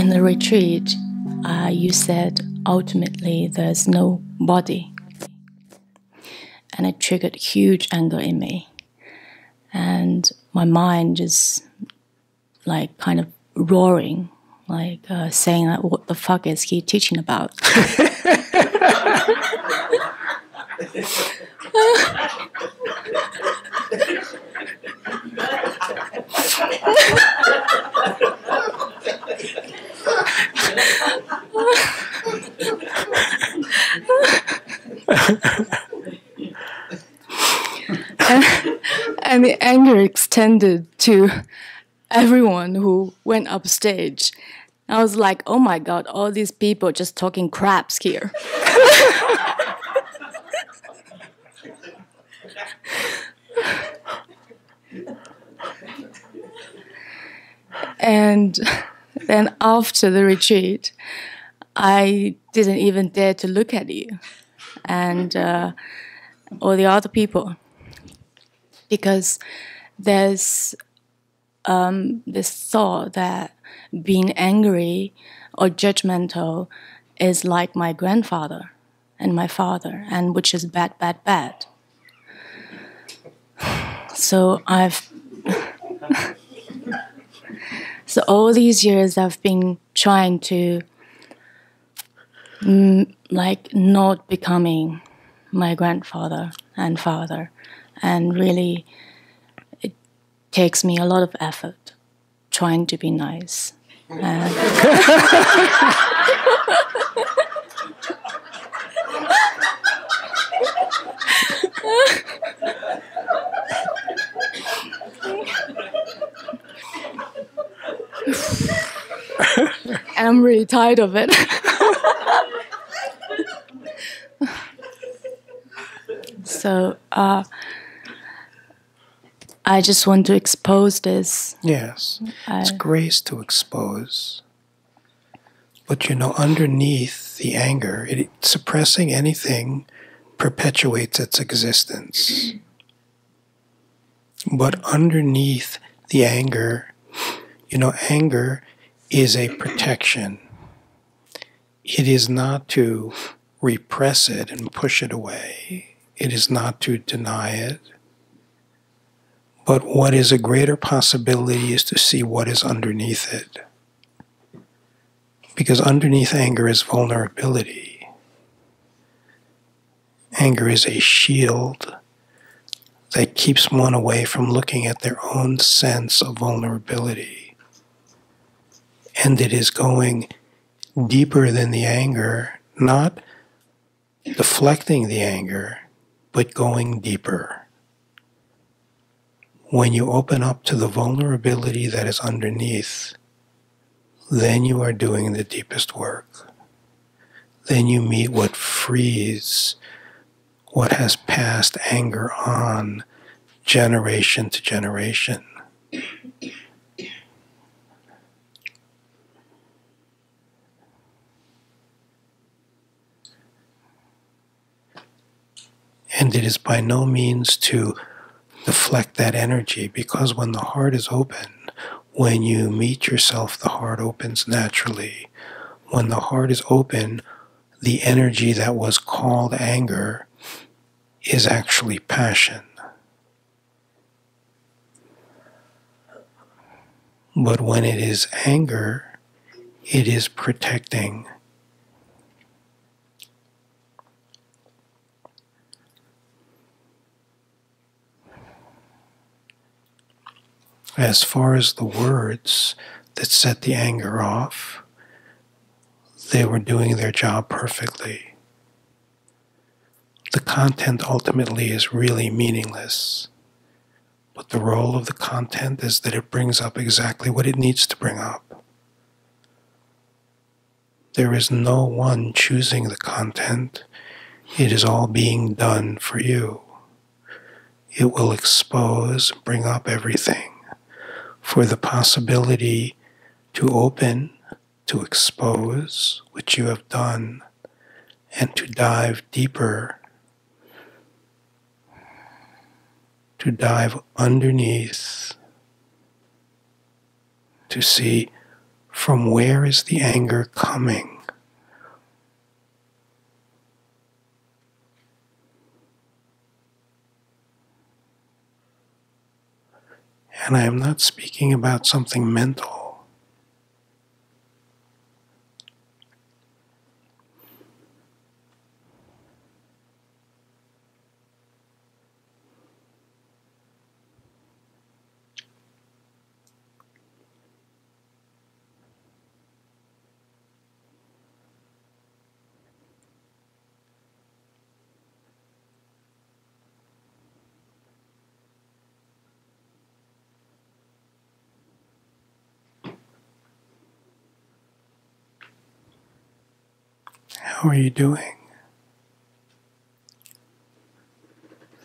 in the retreat, you said ultimately there's no body. And it triggered huge anger in me. And my mind just like kind of roaring, like saying that what the fuck is he teaching about? and the anger extended to everyone who went upstage. I was like, oh my God, all these people just talking craps here. And then after the retreat, I didn't even dare to look at you and or the other people, because there's this thought that being angry or judgmental is like my grandfather and my father, and which is bad, bad, bad. So so all these years I've been trying to like not becoming my grandfather and father, and really it takes me a lot of effort trying to be nice. And I'm really tired of it. So I just want to expose this. Yes, it's grace to expose. But underneath the anger, suppressing anything perpetuates its existence. But underneath the anger, anger is a protection. It is not to repress it and push it away. It is not to deny it. But what is a greater possibility is to see what is underneath it. Because underneath anger is vulnerability. Anger is a shield that keeps one away from looking at their own sense of vulnerability. And it is going deeper than the anger, not deflecting the anger, but going deeper. When you open up to the vulnerability that is underneath, then you are doing the deepest work. Then you meet what frees what has passed anger on generation to generation. And it is by no means to deflect that energy, because when the heart is open, when you meet yourself, the heart opens naturally. When the heart is open, the energy that was called anger is actually passion. But when it is anger, it is protecting. As far as the words that set the anger off, they were doing their job perfectly. The content ultimately is really meaningless, but the role of the content is that it brings up exactly what it needs to bring up. There is no one choosing the content. It is all being done for you. It will expose, bring up everything for the possibility to open, to expose, which you have done, and to dive deeper, to dive underneath, to see From where is the anger coming? And I am not speaking about something mental. How are you doing?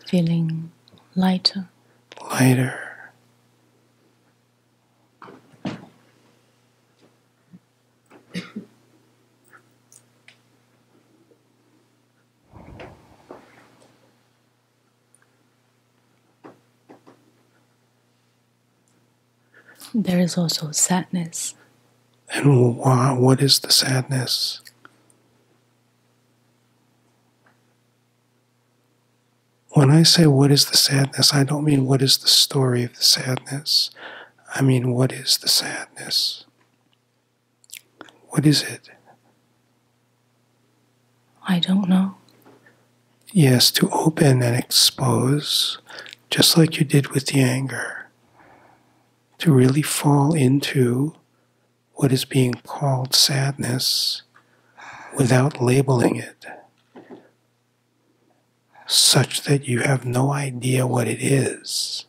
Feeling lighter. Lighter. There is also sadness. And what is the sadness? When I say what is the sadness, I don't mean what is the story of the sadness. I mean, what is the sadness? What is it? I don't know. Yes, to open and expose, just like you did with the anger. To really fall into what is being called sadness without labeling it, such that you have no idea what it is.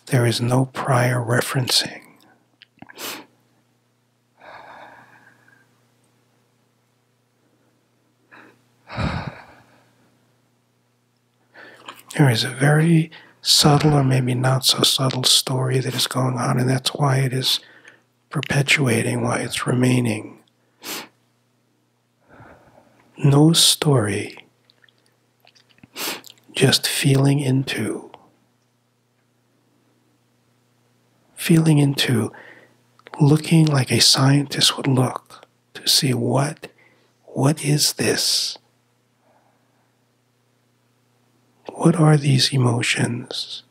There is no prior referencing. There is a very subtle or maybe not so subtle story that is going on, and that's why it is perpetuating, why it's remaining. No story, just feeling into, looking like a scientist would look to see what is this? What are these emotions?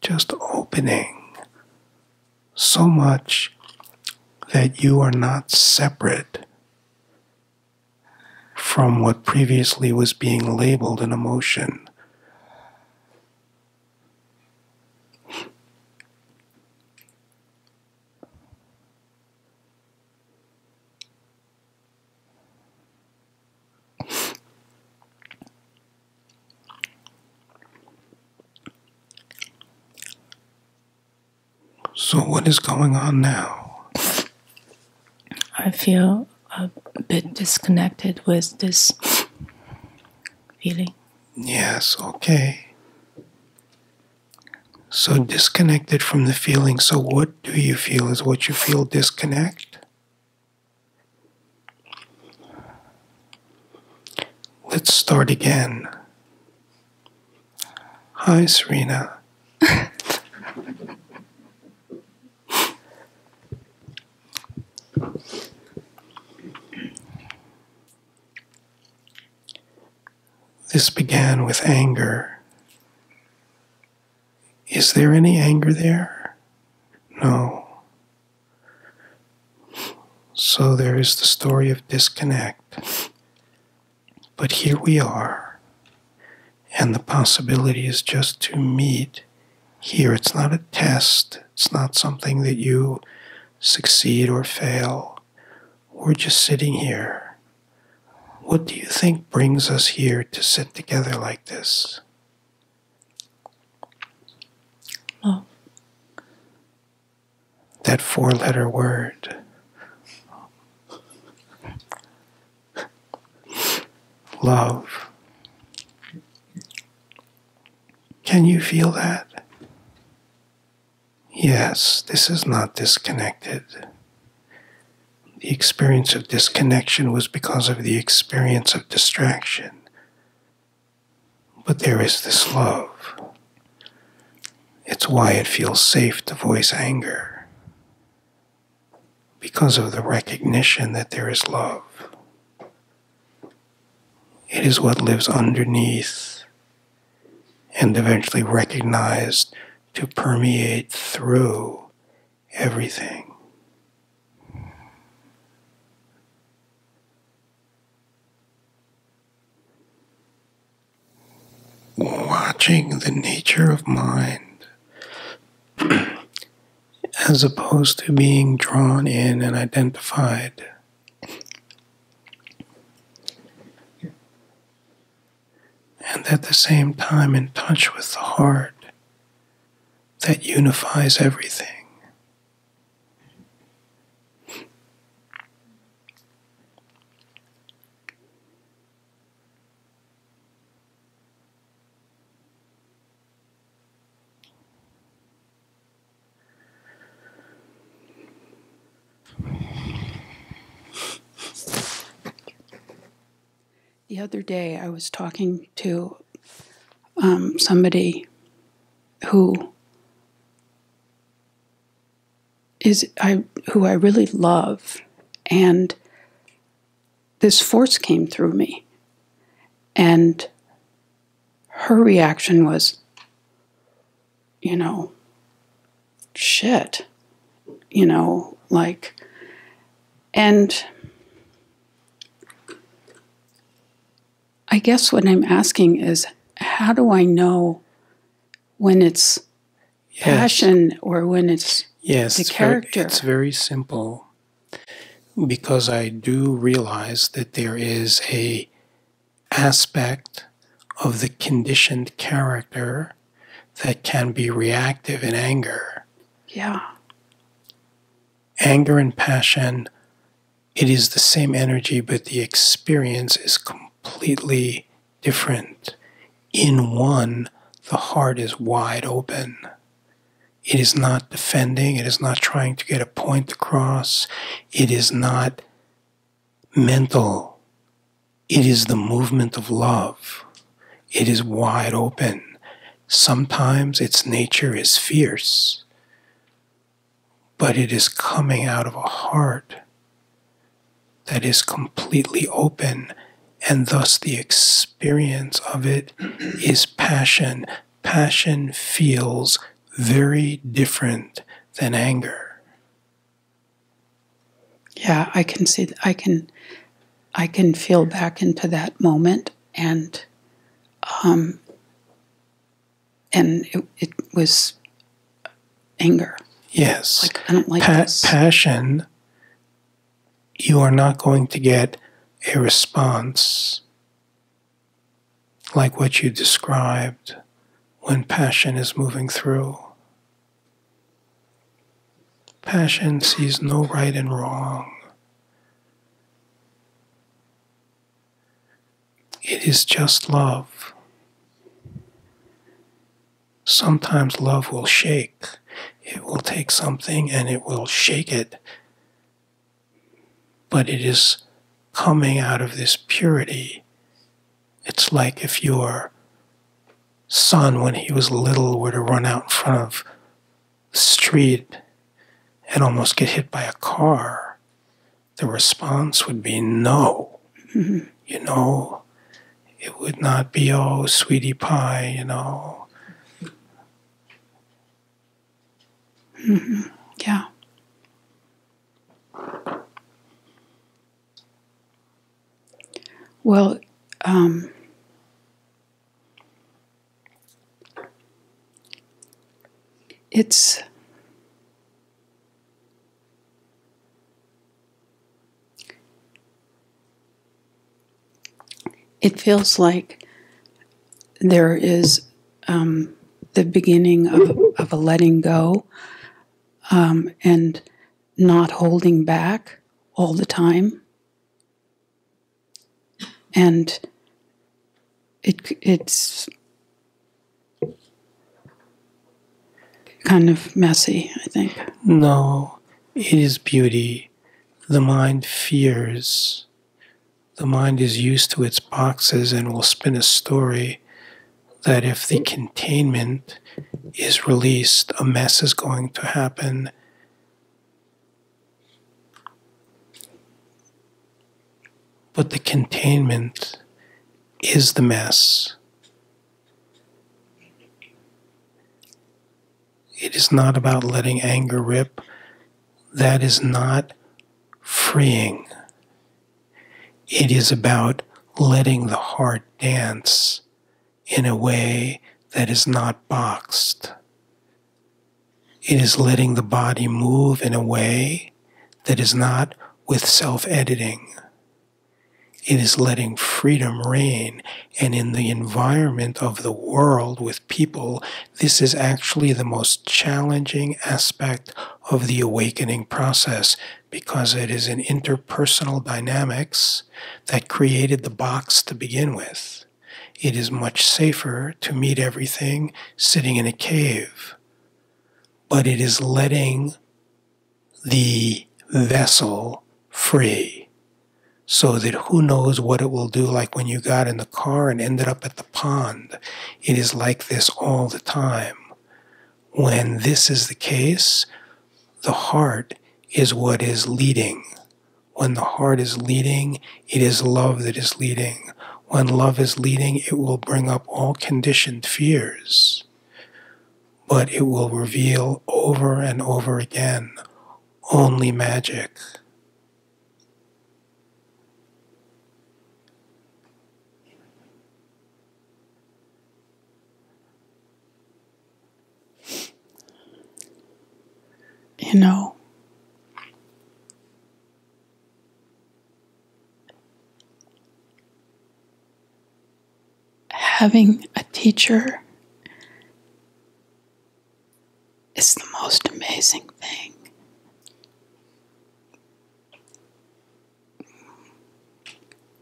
Just opening so much that you are not separate from what previously was being labeled an emotion. So what is going on now? I feel a bit disconnected with this feeling. Yes, okay. So disconnected from the feeling. So what do you feel? Is what you feel disconnect? Let's start again. Hi, Serena. This began with anger. Is there any anger there? No. So there is the story of disconnect. But here we are, and the possibility is just to meet here. It's not a test. It's not something that you succeed or fail. We're just sitting here. What do you think brings us here to sit together like this? Love. That four-letter word. Love. Can you feel that? Yes, this is not disconnected. The experience of disconnection was because of the experience of distraction. But there is this love. It's why it feels safe to voice anger, because of the recognition that there is love. It is what lives underneath and eventually recognized to permeate through everything. Watching the nature of mind as opposed to being drawn in and identified. And at the same time in touch with the heart that unifies everything. The other day I was talking to somebody who I really love, and this force came through me, and her reaction was, shit, and I guess what I'm asking is, how do I know when it's passion or when it's the character? It's very simple, because I do realize that there is a aspect of the conditioned character that can be reactive in anger. Yeah. Anger and passion, it is the same energy, but the experience is completely different. In one, the heart is wide open. It is not defending. It is not trying to get a point across. It is not mental. It is the movement of love. It is wide open. Sometimes its nature is fierce, but it is coming out of a heart that is completely open, and thus the experience of it is passion. Passion feels very different than anger. Yeah, I can see. I can feel back into that moment, and it was anger. Yes. Like, I don't like this. Passion, you are not going to get a response like what you described when passion is moving through. Passion sees no right and wrong. It is just love. Sometimes love will shake. It will take something and it will shake it. But it is coming out of this purity. It's like if your son, when he was little, were to run out in front of the street and almost get hit by a car, the response would be no. Mm-hmm. It would not be, oh, sweetie pie, Mm-hmm. Yeah. Well, it feels like there is the beginning of a letting go, and not holding back all the time. And it's kind of messy, I think. No, it is beauty. The mind fears. The mind is used to its boxes and will spin a story that if the containment is released, a mess is going to happen. But the containment is the mess. It is not about letting anger rip. That is not freeing. It is about letting the heart dance in a way that is not boxed. It is letting the body move in a way that is not with self-editing. It is letting freedom reign, and in the environment of the world with people, this is actually the most challenging aspect of the awakening process, because it is in interpersonal dynamics that created the box to begin with. It is much safer to meet everything sitting in a cave, but it is letting the vessel free. So that who knows what it will do, like when you got in the car and ended up at the pond. It is like this all the time. When this is the case, the heart is what is leading. When the heart is leading, it is love that is leading. When love is leading, it will bring up all conditioned fears. But it will reveal over and over again only magic. You know, having a teacher is the most amazing thing.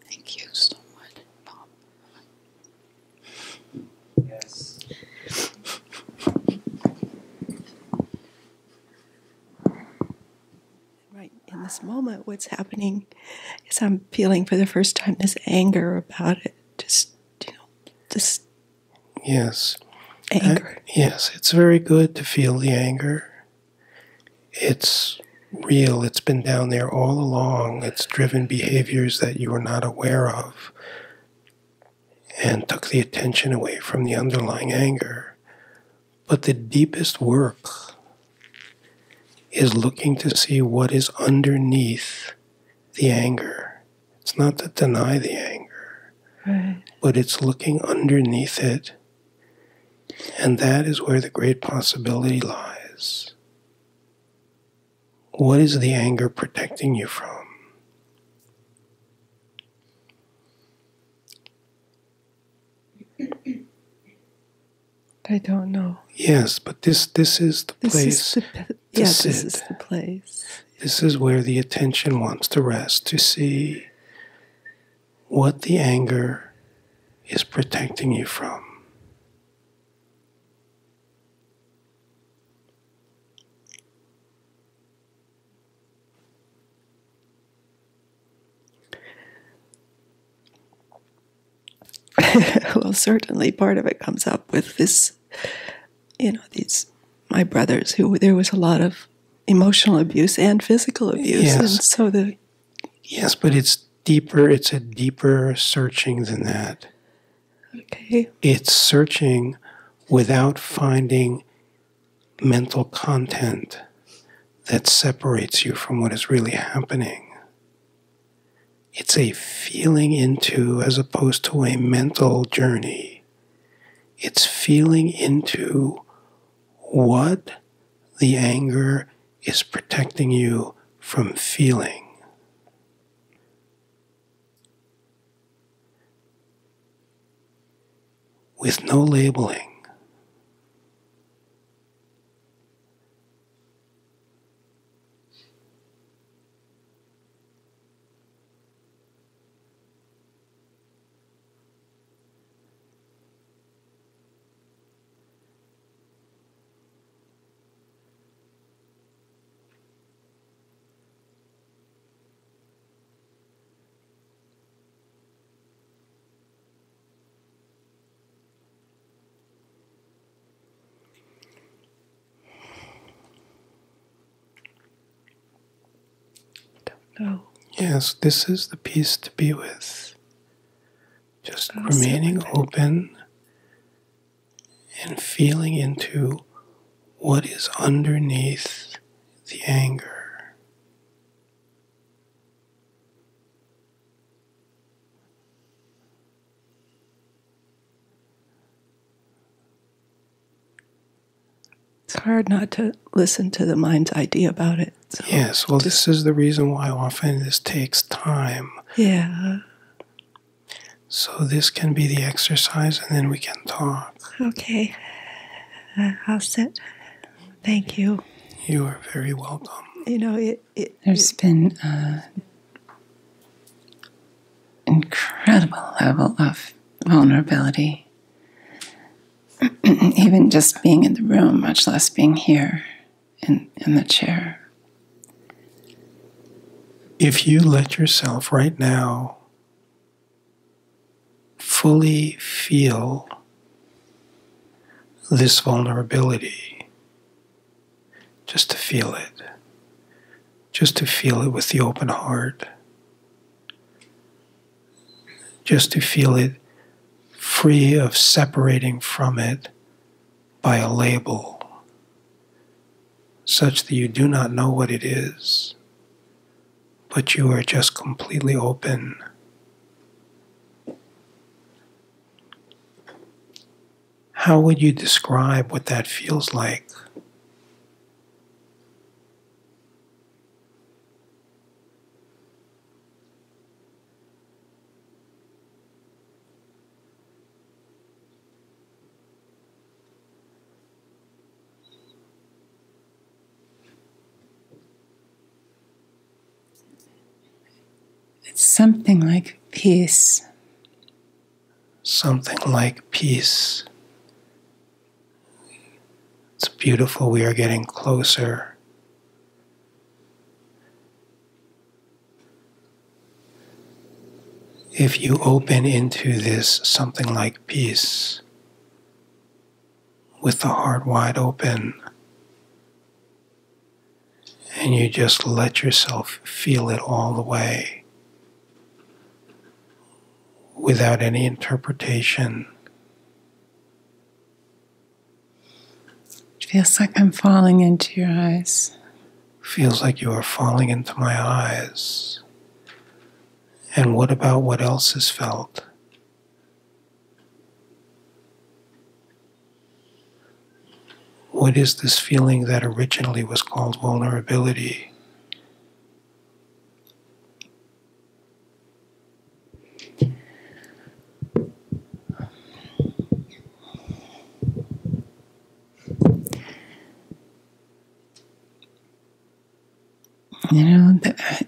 Thank you so much, Bob. Yes. Right. In this moment, what's happening is I'm feeling for the first time this anger about it. Just, this Yes. anger. Yes, it's very good to feel the anger. It's real. It's been down there all along. It's driven behaviors that you were not aware of and took the attention away from the underlying anger. But the deepest work is looking to see what is underneath the anger. It's not to deny the anger, Right. but it's looking underneath it. And that is where the great possibility lies. What is the anger protecting you from? I don't know. Yes, but this is the place to This sit. is the place. This is where the attention wants to rest, to see what the anger is protecting you from. Well, certainly part of it comes up with this, my brothers who there was a lot of emotional abuse and physical abuse. Yes. And so Yes, but it's deeper. It's a deeper searching than that. okay. It's searching without finding mental content that separates you from what is really happening. It's a feeling into as opposed to a mental journey. It's feeling into what the anger is protecting you from feeling. With no labeling. Oh. Yes, this is the peace to be with. Just remaining open and feeling into what is underneath the anger. It's hard not to listen to the mind's idea about it. So yes, well, this is the reason why often this takes time. Yeah. So this can be the exercise, and then we can talk. Okay. I'll sit. Thank you. You are very welcome. You know, There's been incredible level of vulnerability. Even just being in the room, much less being here in the chair. If you let yourself right now fully feel this vulnerability, just to feel it with the open heart, just to feel it free of separating from it by a label, such that you do not know what it is, but you are just completely open. How would you describe what that feels like? It's something like peace. Something like peace. It's beautiful. We are getting closer. If you open into this something like peace, with the heart wide open, and you just let yourself feel it all the way, without any interpretation. It feels like I'm falling into your eyes. Feels like you are falling into my eyes. And what about what else is felt? What is this feeling that originally was called vulnerability? You know,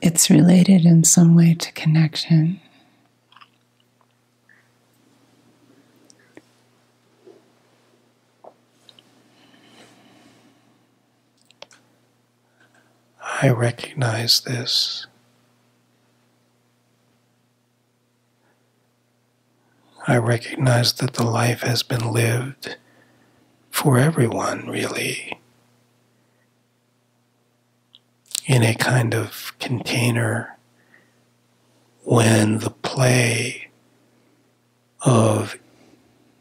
it's related in some way to connection. I recognize this. I recognize that the life has been lived for everyone, really, in a kind of container when the play of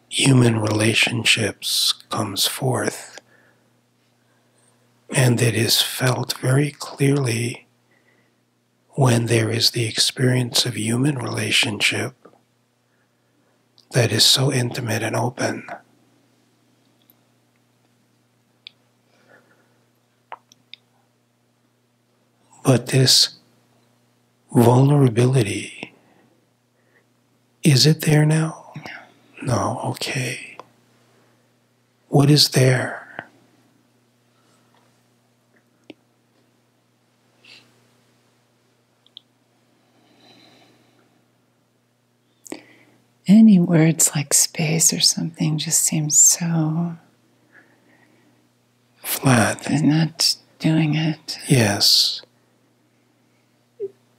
human relationships comes forth, and it is felt very clearly when there is the experience of human relationship that is so intimate and open. But this vulnerability, is it there now? No, okay. What is there? Any words like space or something just seems so Flat. They're not doing it. Yes.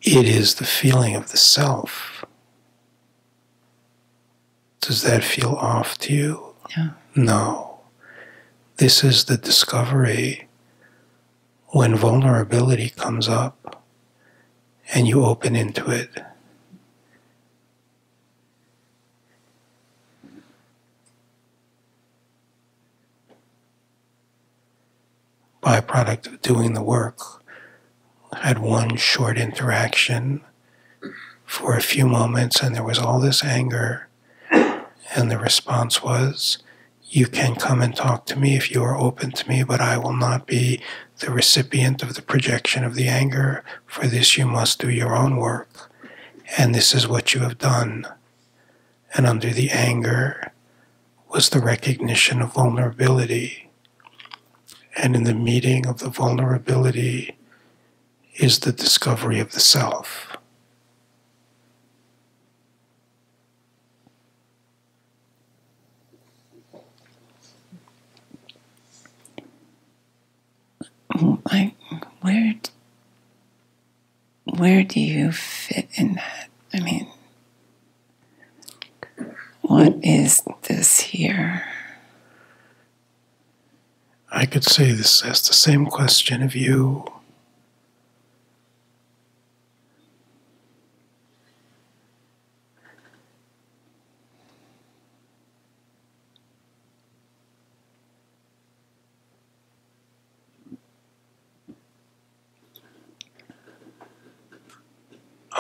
It is the feeling of the self. Does that feel off to you? No. No. This is the discovery when vulnerability comes up and you open into it. Byproduct of doing the work, had one short interaction for a few moments, and there was all this anger, and the response was, you can come and talk to me if you are open to me, but I will not be the recipient of the projection of the anger. For this you must do your own work, and this is what you have done. And under the anger was the recognition of vulnerability. And in the meeting of the vulnerability is the discovery of the self. Like, where do you fit in that? I mean, what is this here? I could say this as the same question of you.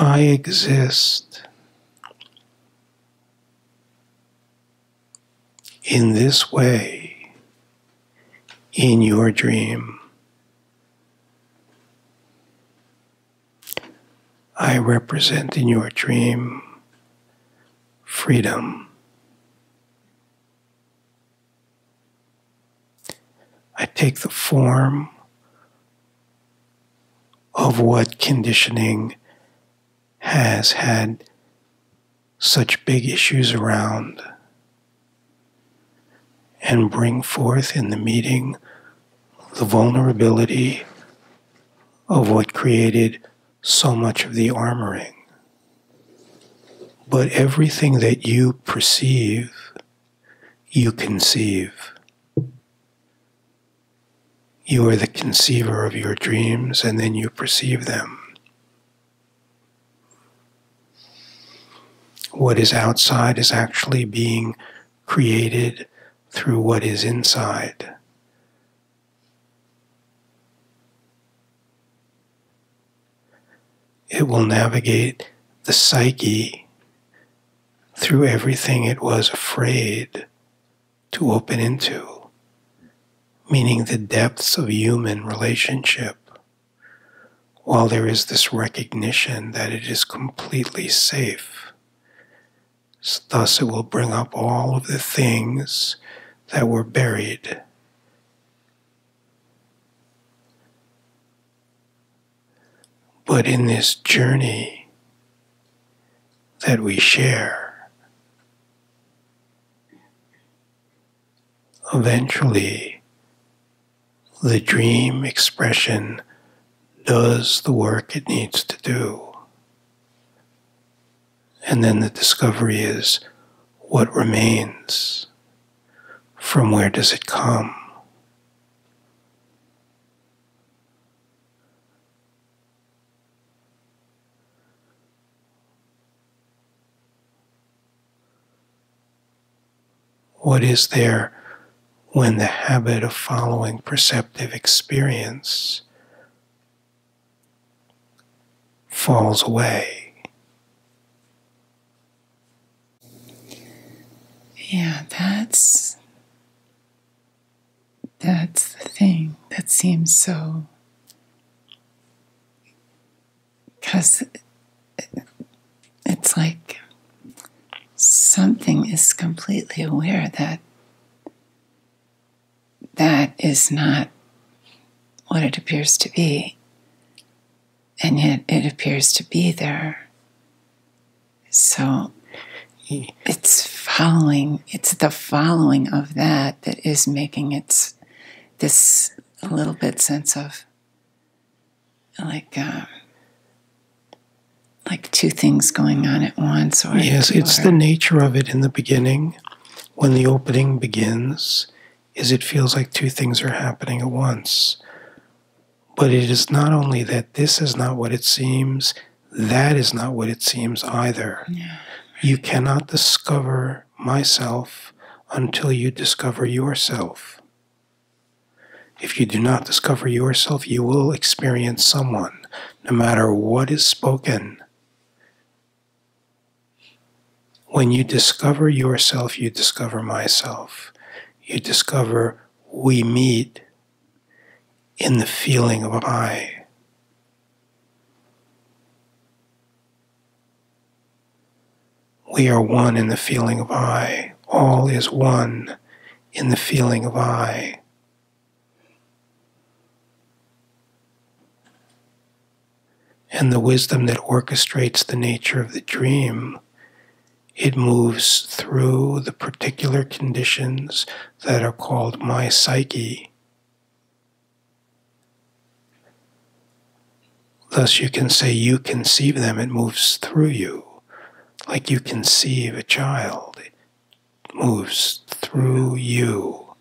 I exist in this way in your dream. I represent in your dream freedom. I take the form of what conditioning has had such big issues around, and bring forth in the meeting the vulnerability of what created so much of the armoring. But everything that you perceive, you conceive. You are the conceiver of your dreams, and then you perceive them. What is outside is actually being created through what is inside. It will navigate the psyche through everything it was afraid to open into, meaning the depths of human relationship, while there is this recognition that it is completely safe. Thus it will bring up all of the things that were buried. But in this journey that we share, eventually the dream expression does the work it needs to do. And then the discovery is, what remains? From where does it come? What is there when the habit of following perceptive experience falls away? Yeah, that's the thing that seems so, because it's like something is completely aware that that is not what it appears to be, and yet it appears to be there. So it's the following of that is making it this a little bit sense of like two things going on at once. Or yes, it's the nature of it in the beginning. When the opening begins, is it feels like two things are happening at once. But it is not only that this is not what it seems, that is not what it seems either. Yeah. You cannot discover myself until you discover yourself. If you do not discover yourself, you will experience someone, no matter what is spoken. When you discover yourself, you discover myself. You discover we meet in the feeling of I. We are one in the feeling of I. All is one in the feeling of I. And the wisdom that orchestrates the nature of the dream, it moves through the particular conditions that are called my psyche. Thus you can say you conceive them, it moves through you. Like you conceive a child, it moves through you.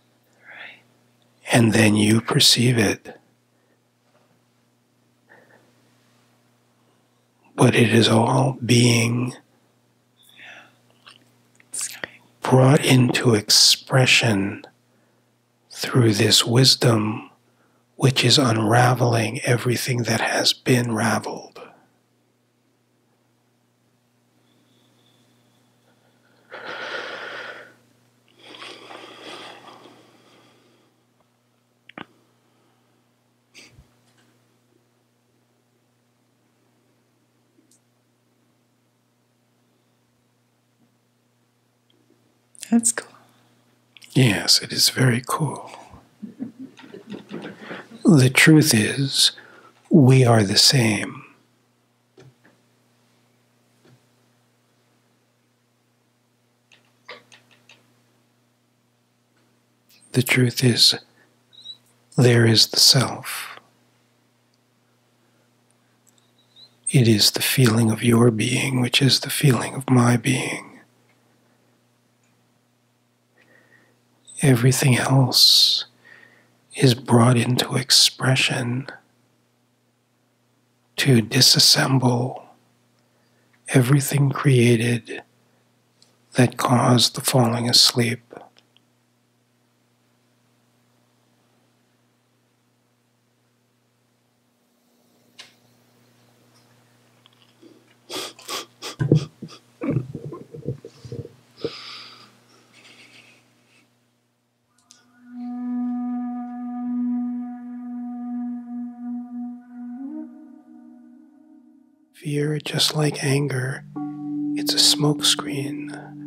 And then you perceive it. But it is all being brought into expression through this wisdom, which is unraveling everything that has been raveled. That's cool. Yes, it is very cool. The truth is, we are the same. The truth is, there is the self. It is the feeling of your being, which is the feeling of my being. Everything else is brought into expression to disassemble everything created that caused the falling asleep. Fear, just like anger, it's a smokescreen.